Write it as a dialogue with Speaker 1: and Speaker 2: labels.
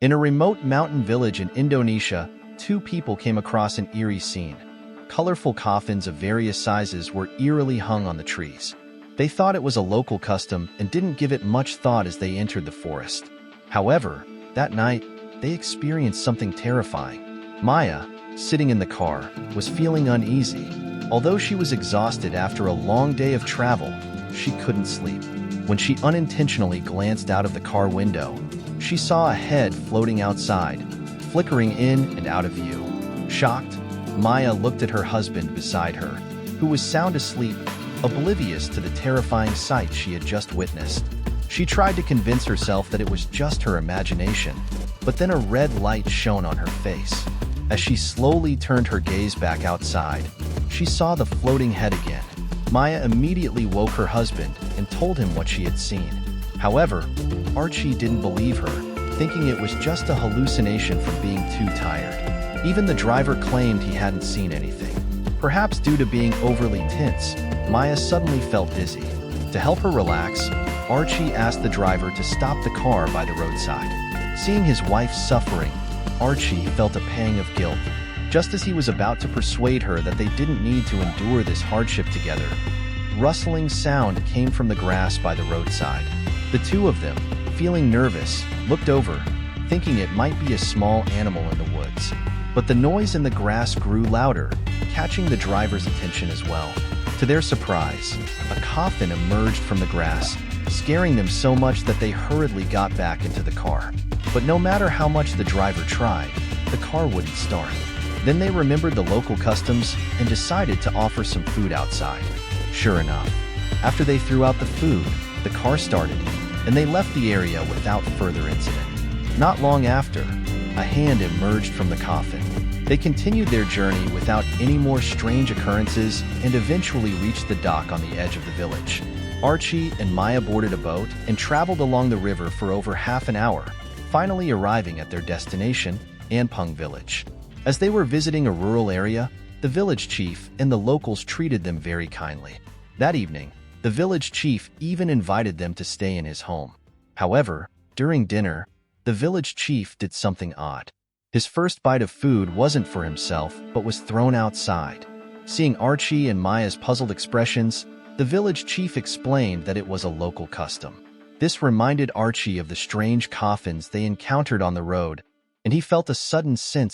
Speaker 1: In a remote mountain village in Indonesia, two people came across an eerie scene. Colorful coffins of various sizes were eerily hung on the trees. They thought it was a local custom and didn't give it much thought as they entered the forest. However, that night, they experienced something terrifying. Maya, sitting in the car, was feeling uneasy. Although she was exhausted after a long day of travel, she couldn't sleep. When she unintentionally glanced out of the car window, she saw a head floating outside, flickering in and out of view. Shocked, Maya looked at her husband beside her, who was sound asleep, oblivious to the terrifying sight she had just witnessed. She tried to convince herself that it was just her imagination, but then a red light shone on her face. As she slowly turned her gaze back outside, she saw the floating head again. Maya immediately woke her husband and told him what she had seen. However, Archie didn't believe her, thinking it was just a hallucination from being too tired. Even the driver claimed he hadn't seen anything. Perhaps due to being overly tense, Maya suddenly felt dizzy. To help her relax, Archie asked the driver to stop the car by the roadside. Seeing his wife suffering, Archie felt a pang of guilt. Just as he was about to persuade her that they didn't need to endure this hardship together, rustling sound came from the grass by the roadside. The two of them, feeling nervous, looked over, thinking it might be a small animal in the woods. But the noise in the grass grew louder, catching the driver's attention as well. To their surprise, a coffin emerged from the grass, scaring them so much that they hurriedly got back into the car. But no matter how much the driver tried, the car wouldn't start. Then they remembered the local customs and decided to offer some food outside. Sure enough, after they threw out the food, the car started, and they left the area without further incident. Not long after, a hand emerged from the coffin. They continued their journey without any more strange occurrences and eventually reached the dock on the edge of the village. Archie and Maya boarded a boat and traveled along the river for over half an hour, finally arriving at their destination, Anpung village. As they were visiting a rural area, the village chief and the locals treated them very kindly. That evening, the village chief even invited them to stay in his home. However, during dinner, the village chief did something odd. His first bite of food wasn't for himself, but was thrown outside. Seeing Archie and Maya's puzzled expressions, the village chief explained that it was a local custom. This reminded Archie of the strange coffins they encountered on the road, and he felt a sudden sense